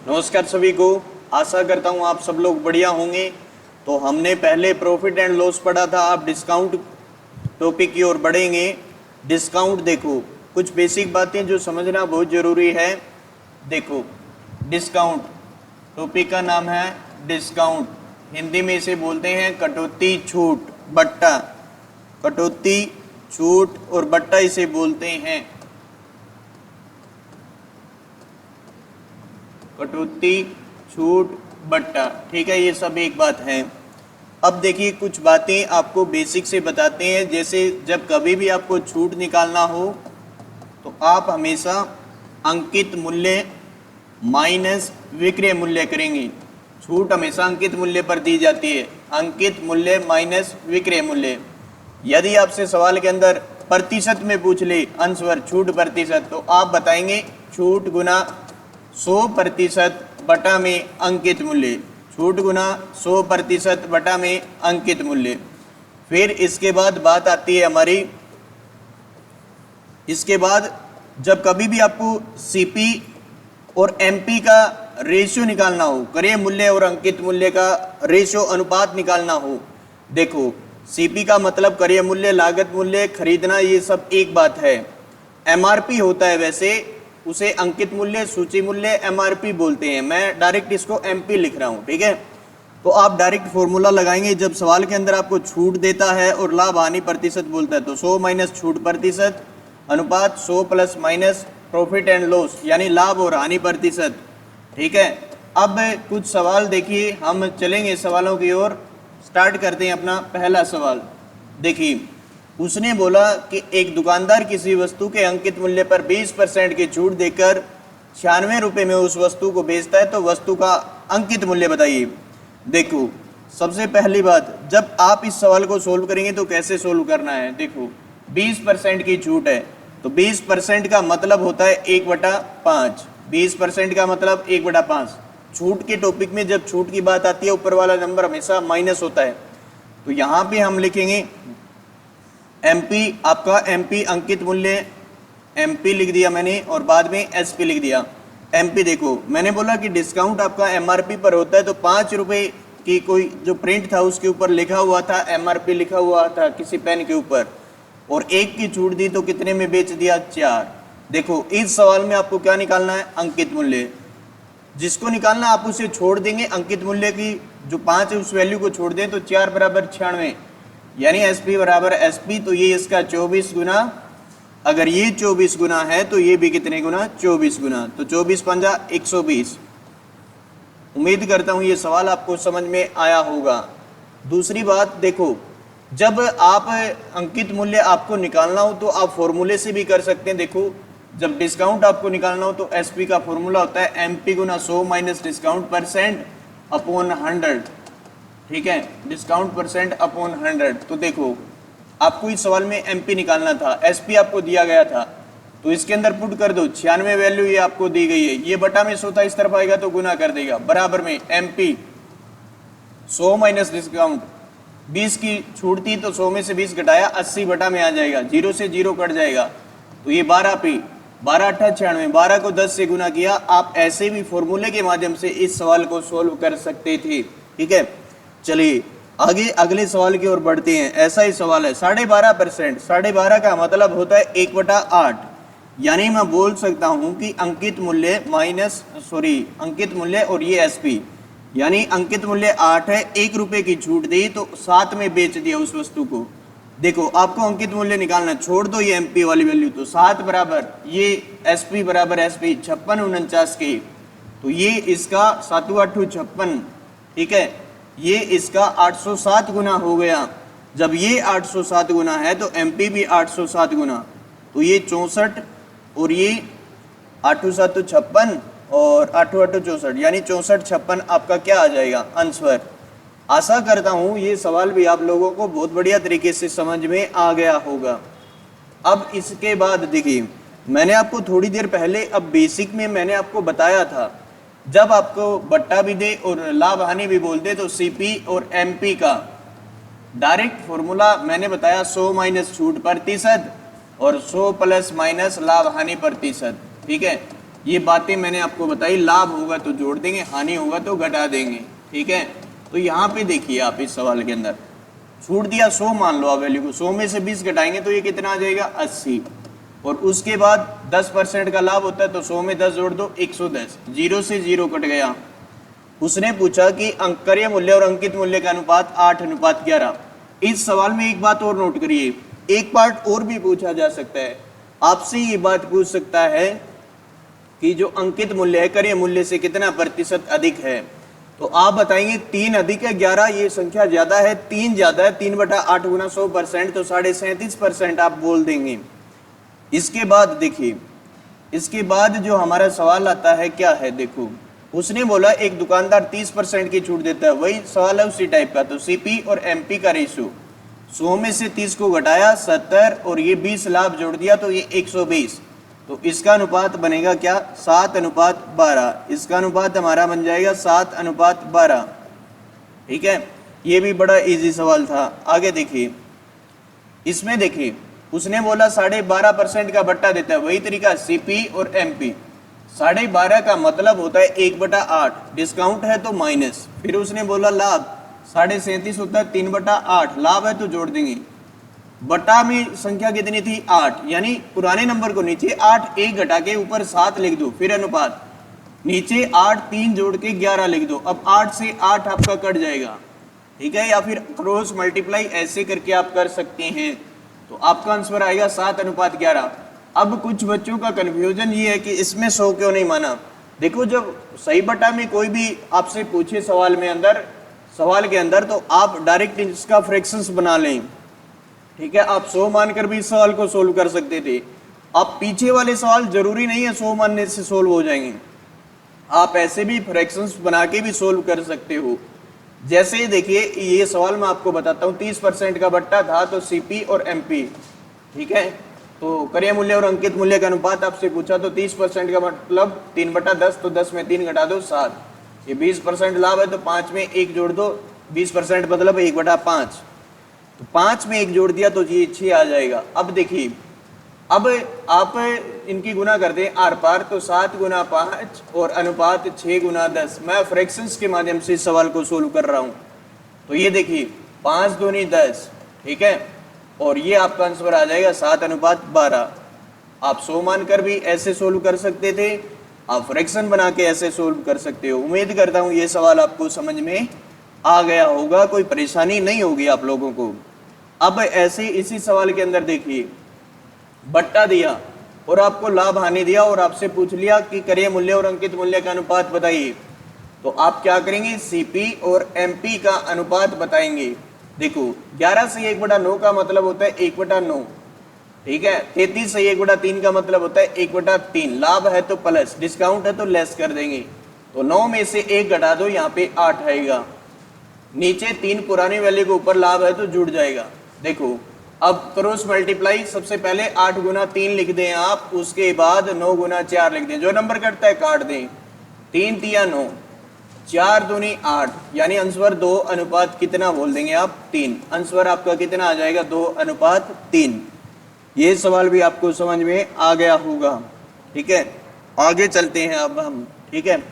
नमस्कार सभी को। आशा करता हूँ आप सब लोग बढ़िया होंगे। तो हमने पहले प्रॉफिट एंड लॉस पढ़ा था, आप डिस्काउंट टॉपिक की ओर बढ़ेंगे। डिस्काउंट देखो, कुछ बेसिक बातें जो समझना बहुत ज़रूरी है। देखो, डिस्काउंट टॉपिक का नाम है डिस्काउंट। हिंदी में इसे बोलते हैं कटौती, छूट, बट्टा। कटौती, छूट और बट्टा इसे बोलते हैं। कटौती, छूट, बट्टा, ठीक है, ये सब एक बात है। अब देखिए, कुछ बातें आपको बेसिक से बताते हैं। जैसे जब कभी भी आपको छूट निकालना हो तो आप हमेशा अंकित मूल्य माइनस विक्रय मूल्य करेंगे। छूट हमेशा अंकित मूल्य पर दी जाती है। अंकित मूल्य माइनस विक्रय मूल्य। यदि आपसे सवाल के अंदर प्रतिशत में पूछ ले, अंशवर छूट प्रतिशत, तो आप बताएंगे छूट गुना 100% बटा में अंकित मूल्य। छूट गुना 100% बटा में अंकित मूल्य। फिर इसके बाद बात आती है हमारी, इसके बाद जब कभी भी आपको सीपी और एमपी का रेशियो निकालना हो, क्रय मूल्य और अंकित मूल्य का रेशियो अनुपात निकालना हो। देखो, सीपी का मतलब क्रय मूल्य, लागत मूल्य, खरीदना, ये सब एक बात है। एमआरपी होता है, वैसे उसे अंकित मूल्य, सूची मूल्य, एमआरपी बोलते हैं। मैं डायरेक्ट इसको एमपी लिख रहा हूं, ठीक है। तो आप डायरेक्ट फॉर्मूला लगाएंगे। जब सवाल के अंदर आपको छूट देता है और लाभ हानि प्रतिशत बोलता है, तो 100 माइनस छूट प्रतिशत अनुपात 100 plus minus profit and loss, यानी लाभ और हानि प्रतिशत, ठीक है। अब कुछ सवाल देखिए, हम चलेंगे सवालों की ओर। स्टार्ट करते हैं अपना पहला सवाल। देखिए, उसने बोला कि एक दुकानदार किसी वस्तु के अंकित मूल्य पर 20% की छूट देकर 96 रुपये में उस वस्तु को बेचता है, तो वस्तु का अंकित मूल्य बताइए। देखो, सबसे पहली बात, जब आप इस सवाल को सोल्व करेंगे तो कैसे सोल्व करना है। देखो, 20% की छूट है, तो 20% का मतलब होता है 1/5। 20% का मतलब 1/5। छूट के टॉपिक में जब छूट की बात आती है, ऊपर वाला नंबर हमेशा माइनस होता है। तो यहाँ पे हम लिखेंगे एमपी, आपका एमपी अंकित मूल्य, एमपी लिख दिया मैंने, और बाद में एसपी लिख दिया। एमपी देखो, मैंने बोला कि डिस्काउंट आपका एमआरपी पर होता है, तो 5 रुपये की कोई जो प्रिंट था उसके ऊपर लिखा हुआ था एमआरपी, लिखा हुआ था किसी पेन के ऊपर, और 1 की छूट दी तो कितने में बेच दिया, 4। देखो, इस सवाल में आपको क्या निकालना है, अंकित मूल्य। जिसको निकालना आप उसे छोड़ देंगे, अंकित मूल्य की जो 5 है उस वैल्यू को छोड़ दें, तो 4 बराबर 96, यानी एसपी बराबर एसपी। तो ये इसका 24 गुना, अगर ये 24 गुना है तो ये भी कितने गुना, 24 गुना। तो 24 पंजा 120। उम्मीद करता हूं ये सवाल आपको समझ में आया होगा। दूसरी बात देखो, जब आप अंकित मूल्य आपको निकालना हो तो आप फॉर्मूले से भी कर सकते हैं। देखो, जब डिस्काउंट आपको निकालना हो तो एसपी का फॉर्मूला होता है एमपी गुना 100 माइनस डिस्काउंट परसेंट अपॉन 100, ठीक है, डिस्काउंट परसेंट अपॉन 100। तो देखो, आपको इस सवाल में एमपी निकालना था, एसपी आपको दिया गया था, तो इसके अंदर पुट कर दो। 96 वैल्यू ये आपको दी गई है, ये बटा में 100 था, इस तरफ आएगा तो गुना कर देगा, बराबर में एमपी 100 माइनस डिस्काउंट, 20 की छूट थी तो 100 में से 20 घटाया, 80 बटा में आ जाएगा, 0 से 0 कट जाएगा, तो ये 12 पी, 12 अट्ठा 96, 12 को 10 से गुना किया। आप ऐसे भी फॉर्मूले के माध्यम से इस सवाल को सोल्व कर सकते थे, ठीक है। चलिए आगे अगले सवाल की ओर बढ़ते हैं। ऐसा ही सवाल है, 12.5%। 12.5 का मतलब होता है 1/8, यानी मैं बोल सकता हूं कि अंकित मूल्य माइनस, अंकित मूल्य और ये एसपी, यानी अंकित मूल्य 8 है, 1 रुपये की छूट दी तो 7 में बेच दिया उस वस्तु को। देखो, आपको अंकित मूल्य निकालना, छोड़ दो ये एमपी वाली वैल्यू, तो 7 बराबर ये एसपी बराबर एसपी 56 के, तो ये इसका 7 8 56, ठीक है, ये इसका 807 गुना हो गया। जब ये 807 गुना है तो एमपी भी 807 गुना, तो ये 64 और ये 8 7 56 और 8 8 64, यानी 64 56 आपका क्या आ जाएगा, आंसर। आशा करता हूं ये सवाल भी आप लोगों को बहुत बढ़िया तरीके से समझ में आ गया होगा। अब इसके बाद देखिए, मैंने आपको थोड़ी देर पहले, अब बेसिक में मैंने आपको बताया था, जब आपको बट्टा भी दे और लाभ हानि भी बोल दे तो सीपी और एमपी का डायरेक्ट फॉर्मूला मैंने बताया 100 माइनस छूट प्रतिशत और 100 प्लस माइनस लाभ हानि प्रतिशत, ठीक है। ये बातें मैंने आपको बताई, लाभ होगा तो जोड़ देंगे, हानि होगा तो घटा देंगे, ठीक है। तो यहाँ पे देखिए आप इस सवाल के अंदर छूट दिया 100 मान लो आप वैल्यू को, 100 में से 20 घटाएंगे तो ये कितना आ जाएगा 80, और उसके बाद 10% का लाभ होता है तो 100 में 10 जोड़ दो 110, 0 से 0 कट गया। उसने पूछा कि अंकर्य मूल्य और अंकित मूल्य का अनुपात 8:11। इस सवाल में एक बात और नोट करिए, एक पार्ट और भी पूछा जा सकता है, आपसे ये बात पूछ सकता है कि जो अंकित मूल्य है कर्य मूल्य से कितना प्रतिशत अधिक है, तो आप बताएंगे 3 अधिक है 11, ये संख्या ज्यादा है, 3 ज्यादा है, 3/8 गुना 100%, तो 37.5% आप बोल देंगे। इसके बाद देखिए, इसके बाद जो हमारा सवाल आता है क्या है, देखो उसने बोला एक दुकानदार 30% की छूट देता है, वही सवाल है उसी टाइप का। तो सीपी और एमपी का रेशियो 100 में से 30 को घटाया 70 और ये 20 लाभ जोड़ दिया तो ये 120, तो इसका अनुपात बनेगा क्या 7:12। इसका अनुपात हमारा बन जाएगा 7:12, ठीक है। ये भी बड़ा इजी सवाल था। आगे देखिए, इसमें देखिए उसने बोला 12.5% का बट्टा देता है, वही तरीका सीपी और एमपी। 12.5 का मतलब होता है 1/8, डिस्काउंट है तो माइनस। फिर उसने बोला लाभ 37.5 होता है 3/8, लाभ है तो जोड़ देंगे। बटा में संख्या कितनी थी 8, यानी पुराने नंबर को नीचे 8 1 घटा के ऊपर 7 लिख दो, फिर अनुपात नीचे 8 3 जोड़ के 11 लिख दो। अब 8 से 8 आपका कट जाएगा, ठीक है, या फिर क्रॉस मल्टीप्लाई ऐसे करके आप कर सकते हैं, तो आपका आंसर आएगा 7:11। अब कुछ बच्चों का कंफ्यूजन ये है कि इसमें 100 क्यों नहीं माना। देखो जब सही बटा में कोई भी आपसे पूछे सवाल के अंदर तो आप डायरेक्ट इसका फ्रैक्शंस बना लें, ठीक है। आप 100 मानकर भी इस सवाल को सोल्व कर सकते थे। अब पीछे वाले सवाल जरूरी नहीं है 100 मानने से सोल्व हो जाएंगे, आप ऐसे भी फ्रैक्शंस बना के भी सोल्व कर सकते हो। जैसे देखिए ये सवाल मैं आपको बताता हूँ, 30% का बट्टा था तो सीपी और एमपी, ठीक है। तो कर्य मूल्य और अंकित मूल्य का अनुपात आपसे पूछा, तो 30% का मतलब 3/10, तो 10 में 3 घटा दो 7। ये 20% लाभ है तो 5 में 1 जोड़ दो, 20% मतलब 1/5, तो 5 में 1 जोड़ दिया तो ये 6 आ जाएगा। अब देखिए, अब आप इनकी गुना कर दें आर पार, तो 7 गुना 5 और अनुपात 6 गुना 10। मैं फ्रैक्शंस के माध्यम से इस सवाल को सोल्व कर रहा हूं। तो ये देखिए 5 दूनी 10, ठीक है, और ये आपका आंसर आ जाएगा 7:12। आप 100 मानकर भी ऐसे सोल्व कर सकते थे, आप फ्रैक्शन बना के ऐसे सोल्व कर सकते हो। उम्मीद करता हूं ये सवाल आपको समझ में आ गया होगा, कोई परेशानी नहीं होगी आप लोगों को। अब ऐसे इसी सवाल के अंदर देखिए, बट्टा दिया और आपको लाभ हानि दिया और आपसे पूछ लिया कि कर्य मूल्य और अंकित मूल्य का अनुपात बताइए, तो आप क्या करेंगे सीपी और एमपी का अनुपात बताएंगे। देखो 11 से 1/9 का मतलब होता है 1/9, ठीक है। 33 से 1/3 का मतलब होता है 1/3, लाभ है तो प्लस, डिस्काउंट है तो लेस कर देंगे। तो 9 में से 1 घटा दो, यहाँ पे 8 आएगा, नीचे 3 पुरानी वैल्यू के ऊपर लाभ है तो जुड़ जाएगा। देखो अब क्रॉस मल्टीप्लाई, सबसे पहले 8 गुना 3 लिख दें आप, उसके बाद 9 गुना 4 लिख दें, जो नंबर कटता है काट दें, 3 तिया 9, 4 दूनी 8, यानी आंसर 2 कितना बोल देंगे आप 3। आंसर आपका कितना आ जाएगा 2:3। ये सवाल भी आपको समझ में आ गया होगा, ठीक है। आगे चलते हैं अब हम, ठीक है।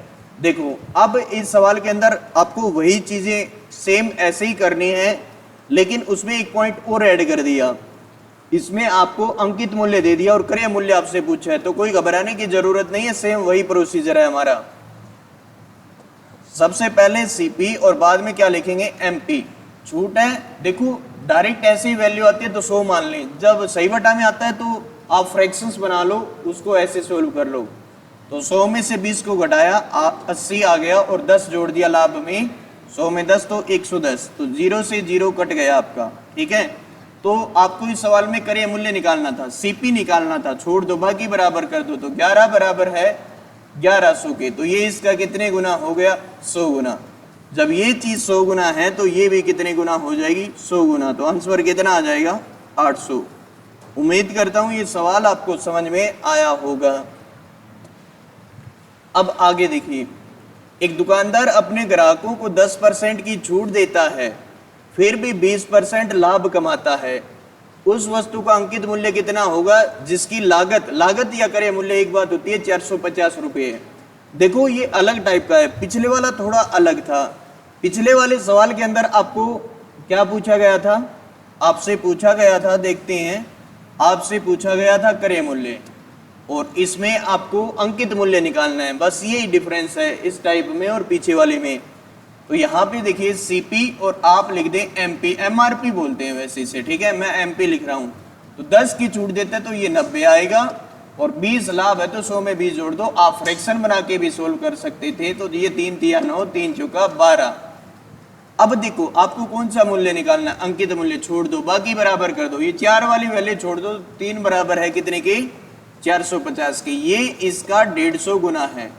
देखो अब इस सवाल के अंदर आपको वही चीजें सेम ऐसे ही करनी है, लेकिन उसमें एक पॉइंट और ऐड कर दिया। इसमें आपको अंकित मूल्य दे दिया और क्रय मूल्य आपसे पूछा है, तो कोई घबराने की जरूरत नहीं है, सेम वही प्रोसीजर है हमारा। सबसे पहले सीपी और बाद में क्या लिखेंगे एमपी। छूट है, देखो डायरेक्ट ऐसी वैल्यू आती है तो 100 मान लें, जब सही बटा में आता है तो आप फ्रैक्शंस बना लो, उसको ऐसे सोल्व कर लो। तो 100 में से 20 को घटाया 80 आ गया और 10 जोड़ दिया लाभ में, 100 में 10 तो 110, तो 0 से 0 कट गया आपका, ठीक है। तो आपको इस सवाल में क्रय मूल्य निकालना था, सीपी निकालना था, छोड़ दो बाकी बराबर कर दो, तो 11 बराबर है 1100 के, तो ये इसका कितने गुना हो गया 100 गुना। जब ये चीज 100 गुना है तो ये भी कितने गुना हो जाएगी 100 गुना, तो आंसर कितना आ जाएगा 800। उम्मीद करता हूं ये सवाल आपको समझ में आया होगा। अब आगे देखिए, एक दुकानदार अपने ग्राहकों को 10% की छूट देता है, फिर भी 20% लाभ कमाता है। उस वस्तु का अंकित मूल्य कितना होगा जिसकी लागत या क्रय मूल्य एक बात होती है 450 रुपये है। देखो ये अलग टाइप का है, पिछले वाला थोड़ा अलग था। पिछले वाले सवाल के अंदर आपको क्या पूछा गया था, आपसे पूछा गया था, देखते हैं, आपसे पूछा गया था क्रय मूल्य, और इसमें आपको अंकित मूल्य निकालना है। बस यही डिफरेंस है इस टाइप में और पीछे वाले में। तो यहाँ पे देखिए सीपी और आप लिख दें एमपी, एमआरपी बोलते हैं वैसे इसे, ठीक है, मैं एमपी लिख रहा हूँ। तो 10 की छूट देते तो ये 90 आएगा, और 20 लाभ है तो 100 में 20 जोड़ दो। आप फ्रैक्शन बना के भी सोल्व कर सकते थे। तो ये 3 तिया 9, 3 चौका 12। अब देखो आपको कौन सा मूल्य निकालना है, अंकित मूल्य छोड़ दो, बाकी बराबर कर दो। ये 4 वाली वैल्यू छोड़ दो, 3 बराबर है कितने की, 450 की। ये इसका 150 गुना है।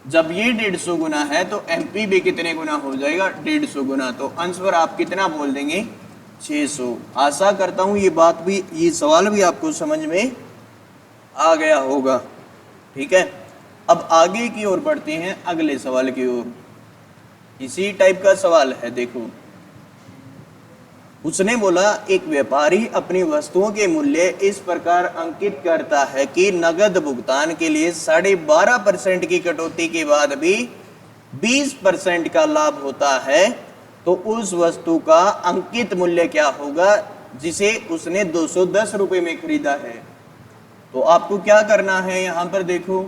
जब ये 150 गुना है तो एमपी भी कितने गुना हो जाएगा, 150 गुना। तो अंश पर आप कितना बोल देंगे, 600। आशा करता हूं ये बात भी, ये सवाल भी आपको समझ में आ गया होगा, ठीक है। अब आगे की ओर बढ़ते हैं, अगले सवाल की ओर। इसी टाइप का सवाल है, देखो उसने बोला एक व्यापारी अपनी वस्तुओं के मूल्य इस प्रकार अंकित करता है कि नगद भुगतान के लिए 12.5% की कटौती के बाद भी 20% का लाभ होता है। तो उस वस्तु का अंकित मूल्य क्या होगा जिसे उसने 210 रुपये में खरीदा है। तो आपको क्या करना है, यहाँ पर देखो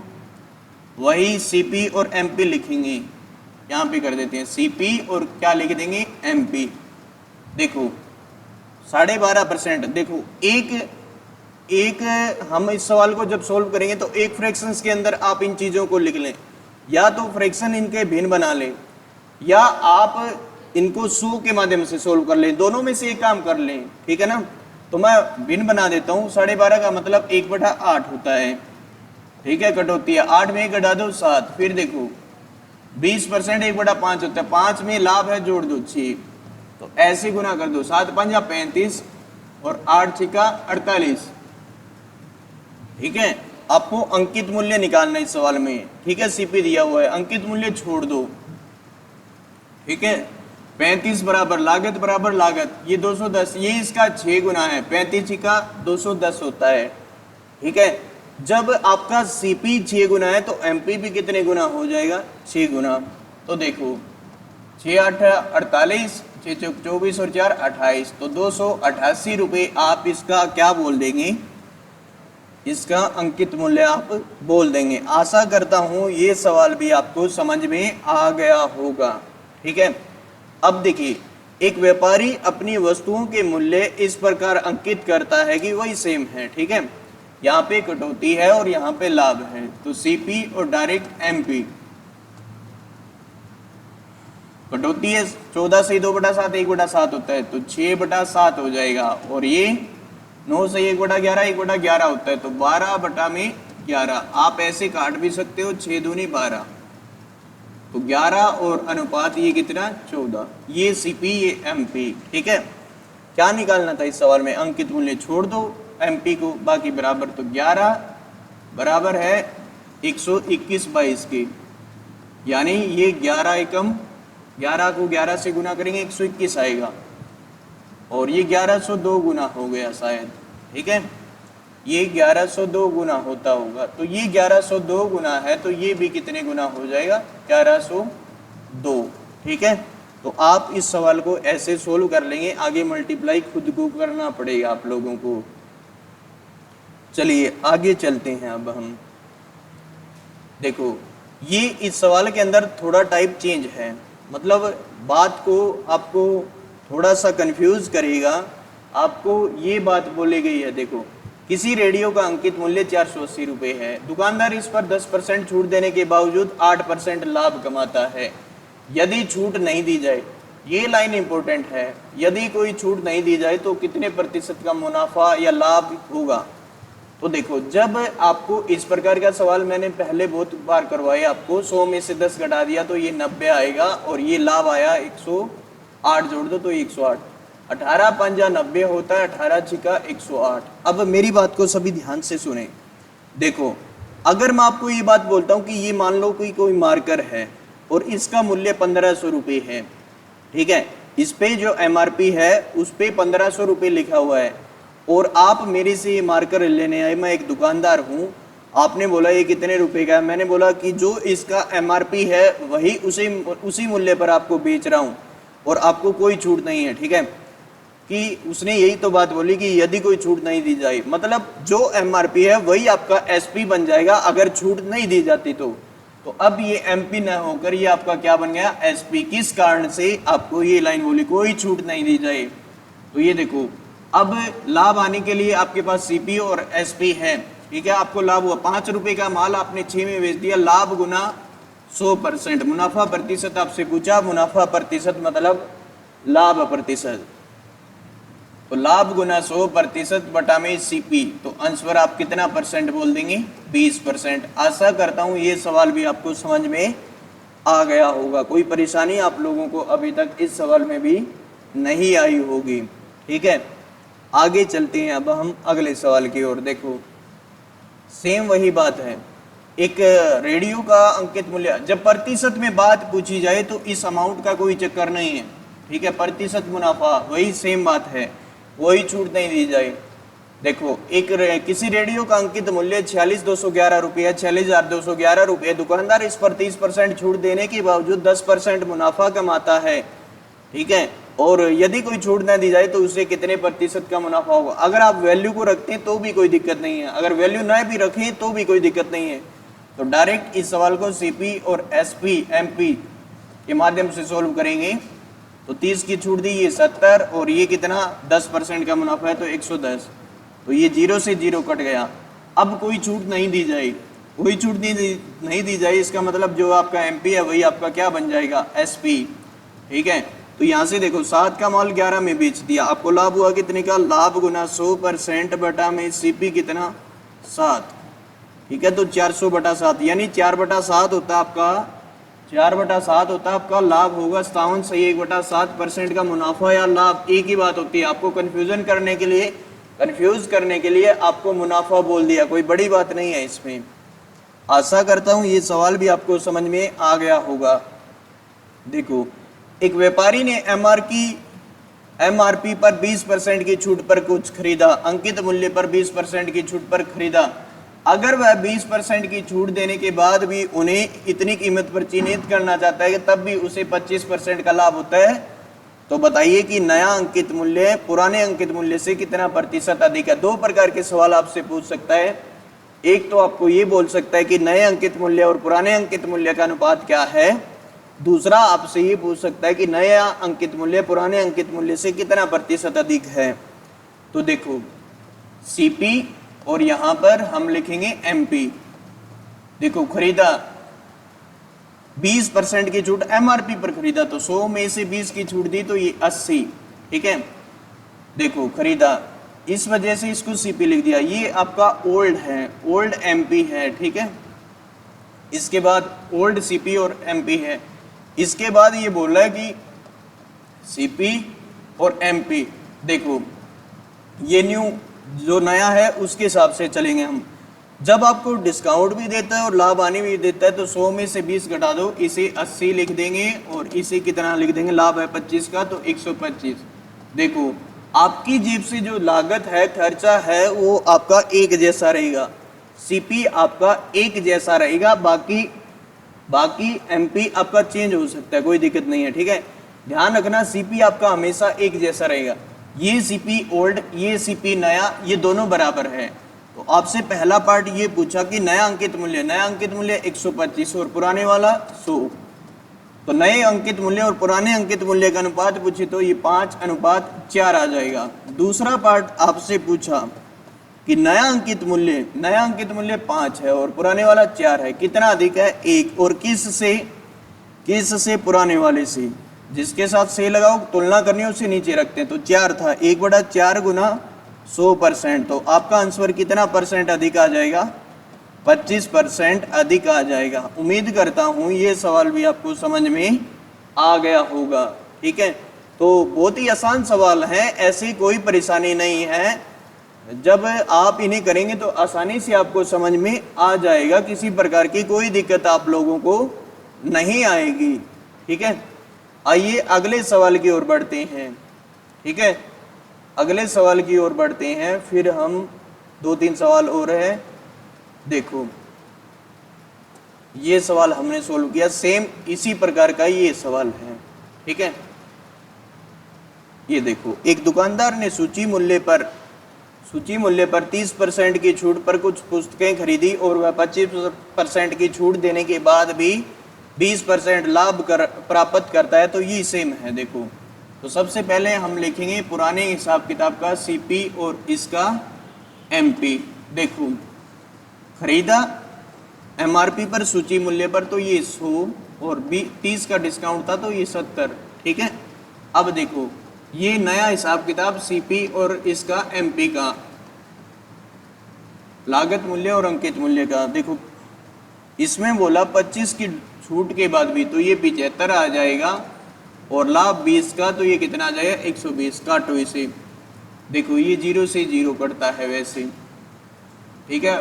वही सीपी और एमपी लिखेंगे। यहाँ पे कर देते हैं सीपी और क्या लिख देंगे, एमपी। देखो 12.5%, देखो एक हम इस सवाल को जब सोल्व करेंगे तो एक फ्रैक्शंस के अंदर आप इन चीजों को लिख लें, या तो फ्रैक्शन इनके भिन्न बना लें, या आप इनको 100 के माध्यम से सोल्व कर लें, दोनों में से एक काम कर लें, ठीक है ना। तो मैं भिन्न बना देता हूँ। 12.5 का मतलब 1/8 होता है, ठीक है, कटौती है। 8 में घटा दो 7, फिर देखो 20% 1/5 होता है, 5 में लाभ है, जोड़ दो 6। तो ऐसे गुना कर दो, 7 5 35 और 8 6 48, ठीक है। आपको अंकित मूल्य निकालना है इस सवाल में, ठीक है, सीपी दिया हुआ है, अंकित मूल्य छोड़ दो, ठीक है। 35 बराबर लागत, ये 210, ये इसका 6 गुना है, 35 का 210 होता है, ठीक है। जब आपका सीपी 6 गुना है तो एमपी भी कितने गुना हो जाएगा, 6 गुना। तो देखो 6 8 48, 6 चौक 24 और 4 28, तो 288 रुपये आप इसका क्या बोल देंगे, इसका अंकित मूल्य आप बोल देंगे। आशा करता हूं ये सवाल भी आपको समझ में आ गया होगा, ठीक है। अब देखिए एक व्यापारी अपनी वस्तुओं के मूल्य इस प्रकार अंकित करता है कि वही सेम है, ठीक है। यहाँ पे कटौती है और यहाँ पे लाभ है, तो सीपी और डायरेक्ट एमपी। कटौती है 14 से 2/7 1/7 होता है, तो 6/7 हो जाएगा। और ये 9 से 1/11 1/11 होता है, तो 12/11। आप ऐसे काट भी सकते हो, 6 दूनी 12, तो 11 और अनुपात ये कितना, 14। ये सीपी ये एमपी, ठीक है। क्या निकालना था इस सवाल में, अंकित मूल्य छोड़ दो एमपी को, बाकी बराबर। तो 11 बराबर है 121/22 के, यानी ये 11 एकम, 11 को 11 से गुना करेंगे 121 आएगा, और ये 1102 गुना हो गया शायद, ठीक है। ये 1102 गुना होता होगा, तो ये 1102 गुना है, तो ये भी कितने गुना हो जाएगा, 1102, ठीक है। तो आप इस सवाल को ऐसे सोल्व कर लेंगे, आगे मल्टीप्लाई खुद को करना पड़ेगा आप लोगों को। चलिए आगे चलते हैं। अब हम देखो ये इस सवाल के अंदर थोड़ा टाइप चेंज है, मतलब बात को आपको थोड़ा सा कंफ्यूज करेगा। आपको ये बात बोली गई है, देखो किसी रेडियो का अंकित मूल्य 480 रुपये है, दुकानदार इस पर 10% छूट देने के बावजूद 8% लाभ कमाता है। यदि छूट नहीं दी जाए, ये लाइन इंपॉर्टेंट है, यदि कोई छूट नहीं दी जाए तो कितने प्रतिशत का मुनाफा या लाभ होगा। तो देखो जब आपको इस प्रकार का सवाल मैंने पहले बहुत बार करवाए, आपको 100 में से 10 घटा दिया तो ये 90 आएगा, और ये लाभ आया 108, जोड़ दो तो 108, 18 5 90 होता है, 18 6 108। अब मेरी बात को सभी ध्यान से सुने। देखो अगर मैं आपको ये बात बोलता हूँ कि ये मान लो कोई मार्कर है और इसका मूल्य 1500 रुपये है, ठीक है, इस पे जो एमआरपी है उस पे 1500 रुपये लिखा हुआ है, और आप मेरे से ये मार्कर लेने आए, मैं एक दुकानदार हूँ, आपने बोला ये कितने रुपए का है, मैंने बोला कि जो इसका एमआरपी है वही उसी मूल्य पर आपको बेच रहा हूँ और आपको कोई छूट नहीं है, ठीक है। कि उसने यही तो बात बोली कि यदि कोई छूट नहीं दी जाए, मतलब जो एमआरपी है वही आपका एसपी बन जाएगा अगर छूट नहीं दी जाती तो अब ये एमपी न होकर ये आपका क्या बन गया, एसपी। किस कारण से आपको ये लाइन बोली कोई छूट नहीं दी जाए। तो ये देखो, अब लाभ आने के लिए आपके पास सीपी और एसपी है, ठीक है। आपको लाभ हुआ 5 रुपए का माल आपने 6 में बेच दिया, लाभ गुना 100%। मुनाफा प्रतिशत आपसे पूछा, मुनाफा प्रतिशत मतलब लाभ प्रतिशत, तो लाभ गुना 100% बटा में सीपी, तो अंश पर आप कितना परसेंट बोल देंगे, 20%। आशा करता हूं ये सवाल भी आपको समझ में आ गया होगा, कोई परेशानी आप लोगों को अभी तक इस सवाल में भी नहीं आई होगी, ठीक है। आगे चलते हैं अब हम अगले सवाल की ओर। देखो सेम वही बात है, एक रेडियो का अंकित मूल्य, जब प्रतिशत में बात पूछी जाए तो इस अमाउंट का कोई चक्कर नहीं है, ठीक है। प्रतिशत मुनाफा वही सेम बात है, वही छूट नहीं दी जाए। देखो किसी रेडियो का अंकित मूल्य 46,211 रुपये, 46,211 रुपये, दुकानदार इस पर 30% छूट देने के बावजूद 10% मुनाफा कमाता है, ठीक है। और यदि कोई छूट न दी जाए तो उसे कितने प्रतिशत का मुनाफा होगा। अगर आप वैल्यू को रखते हैं तो भी कोई दिक्कत नहीं है, अगर वैल्यू न भी रखें तो भी कोई दिक्कत नहीं है। तो डायरेक्ट इस सवाल को सीपी और एसपी एमपी के माध्यम से सोल्व करेंगे। तो 30 की छूट दी, ये 70, और ये कितना 10% का मुनाफा है तो 110, तो ये 0 से 0 कट गया। अब कोई छूट नहीं दी जाए, कोई छूट नहीं दी जाए, इसका मतलब जो आपका एमपी है वही आपका क्या बन जाएगा, एसपी, ठीक है। तो यहाँ से देखो 7 का माल 11 में बेच दिया, आपको लाभ हुआ कितने का, लाभ गुना 100% बटा में सीपी कितना 7, ठीक है। तो 400 बटा 7 यानी 4 बटा 7 होता है आपका, 4 बटा 7 होता है आपका लाभ होगा 57 सही 1 बटा 7% का मुनाफा या लाभ एक ही बात होती है। आपको कंफ्यूज करने के लिए आपको मुनाफा बोल दिया, कोई बड़ी बात नहीं है इसमें। आशा करता हूं ये सवाल भी आपको समझ में आ गया होगा। देखो एक व्यापारी ने एमआरपी पर 20% की छूट पर कुछ खरीदा, अंकित मूल्य पर 20% की छूट पर खरीदा। अगर वह 20% की छूट देने के बाद भी उन्हें इतनी कीमत पर चिन्हित करना चाहता है कि तब भी उसे 25% का लाभ होता है, तो बताइए कि नया अंकित मूल्य पुराने अंकित मूल्य से कितना प्रतिशत अधिक है। 2 प्रकार के सवाल आपसे पूछ सकता है, एक तो आपको ये बोल सकता है कि नए अंकित मूल्य और पुराने अंकित मूल्य का अनुपात क्या है, दूसरा आपसे ये पूछ सकता है कि नया अंकित मूल्य पुराने अंकित मूल्य से कितना प्रतिशत अधिक है। तो देखो सीपी और यहां पर हम लिखेंगे एमपी। देखो खरीदा 20% की छूट एमआरपी पर खरीदा, तो 100 में से 20 की छूट दी तो ये 80, ठीक है। देखो खरीदा, इस वजह से इसको सीपी लिख दिया। ये आपका ओल्ड है, ओल्ड एमपी है, ठीक है। इसके बाद ओल्ड सीपी और एमपी है। इसके बाद ये बोल रहा है कि सीपी और एमपी। देखो ये न्यू जो नया है उसके हिसाब से चलेंगे हम। जब आपको डिस्काउंट भी देता है और लाभ आने भी देता है तो 100 में से 20 घटा दो, इसे 80 लिख देंगे और इसे कितना लिख देंगे, लाभ है 25 का तो 125। देखो आपकी जेब से जो लागत है, खर्चा है, वो आपका एक जैसा रहेगा, सीपी आपका एक जैसा रहेगा, बाकी एमपी आपका चेंज हो सकता है, कोई दिक्कत नहीं है, ठीक है। ध्यान रखना सीपी आपका हमेशा एक जैसा रहेगा। ये सीपी ओल्ड, ये सीपी नया, ये दोनों बराबर है। तो आपसे पहला पार्ट ये पूछा कि नया अंकित मूल्य 125 और पुराने वाला 100। तो नए अंकित मूल्य और पुराने अंकित मूल्य का अनुपात पूछे तो ये 5:4 आ जाएगा। दूसरा पार्ट आपसे पूछा कि नया अंकित मूल्य 5 है और पुराने वाला 4 है, कितना अधिक है, 1। और किस से पुराने वाले से, जिसके साथ से लगाओ तुलना करनी है उसे नीचे रखते हैं। तो 4 था, 1/4 गुना 100%, तो आपका आंसर कितना परसेंट अधिक आ जाएगा, 25% अधिक आ जाएगा। उम्मीद करता हूं ये सवाल भी आपको समझ में आ गया होगा, ठीक है। तो बहुत ही आसान सवाल है, ऐसी कोई परेशानी नहीं है। जब आप इन्हें करेंगे तो आसानी से आपको समझ में आ जाएगा, किसी प्रकार की कोई दिक्कत आप लोगों को नहीं आएगी, ठीक है। आइए अगले सवाल की ओर बढ़ते हैं, ठीक है। अगले सवाल की ओर बढ़ते हैं, फिर हम 2-3 सवाल और है। देखो ये सवाल हमने सोल्व किया, सेम इसी प्रकार का ये सवाल है, ठीक है। ये देखो, एक दुकानदार ने सूची मूल्य पर 30% की छूट पर कुछ पुस्तकें खरीदी और वह 25% की छूट देने के बाद भी 20% लाभ प्राप्त करता है, तो ये सेम है। देखो तो सबसे पहले हम लिखेंगे पुराने हिसाब किताब का सीपी और इसका एमपी। देखो खरीदा एमआरपी पर सूची मूल्य पर, तो ये 100 और 30 का डिस्काउंट था तो ये 70, ठीक है। अब देखो ये नया हिसाब किताब सीपी और इसका एमपी का लागत मूल्य और अंकित मूल्य का। देखो इसमें बोला 25 की छूट के बाद भी, तो ये 75 आ जाएगा और लाभ 20 का, तो ये कितना आ जाएगा 120। काटो इसे, देखो ये 0 से 0 कटता है वैसे, ठीक है।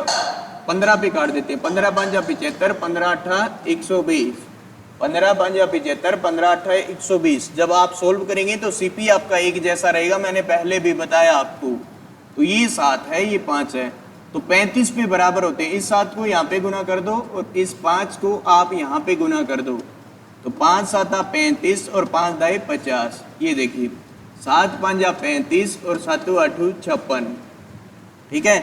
15 पे काट देते हैं, 15 5 75, 15 8 120, 15 5 75, 15 8 120। जब आप सोल्व करेंगे तो सीपी आपका एक जैसा रहेगा, मैंने पहले भी बताया आपको। तो ये 7 है, ये 5 है, तो 35 पे बराबर होते हैं। इस 7 को यहाँ पे गुना कर दो और इस 5 को आप यहाँ पे गुना कर दो, तो 5 7 35 और 5 दाए 50। ये देखिए 7 5 35 और 7 8 56, ठीक है।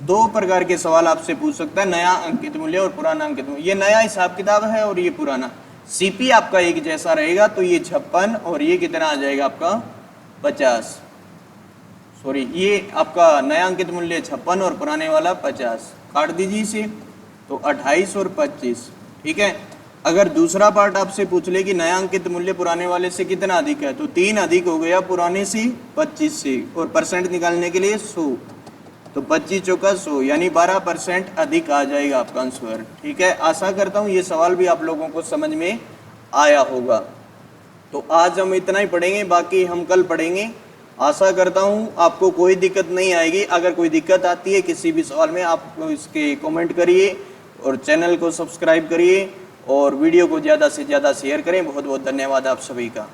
2 प्रकार के सवाल आपसे पूछ सकता है, नया अंकित मूल्य और पुराना अंकित मूल्य। ये नया हिसाब किताब है और ये पुराना। सीपी आपका एक जैसा रहेगा, तो ये 56 और ये कितना आ जाएगा आपका 50। सॉरी, ये आपका नया अंकित मूल्य 56 और पुराने वाला 50। काट दीजिए इसे, तो 28 और 25, ठीक है। अगर दूसरा पार्ट आपसे पूछ ले कि नया अंकित मूल्य पुराने वाले से कितना अधिक है, तो 3 अधिक हो गया पुराने से 25 से, और परसेंट निकालने के लिए 100, तो 25 चौका 100 यानी 12% अधिक आ जाएगा आपका आंसर, ठीक है। आशा करता हूँ ये सवाल भी आप लोगों को समझ में आया होगा। तो आज हम इतना ही पढ़ेंगे, बाकी हम कल पढ़ेंगे। आशा करता हूँ आपको कोई दिक्कत नहीं आएगी। अगर कोई दिक्कत आती है किसी भी सवाल में, आप इसके कमेंट करिए और चैनल को सब्सक्राइब करिए और वीडियो को ज़्यादा से ज़्यादा शेयर करें। बहुत बहुत धन्यवाद आप सभी का।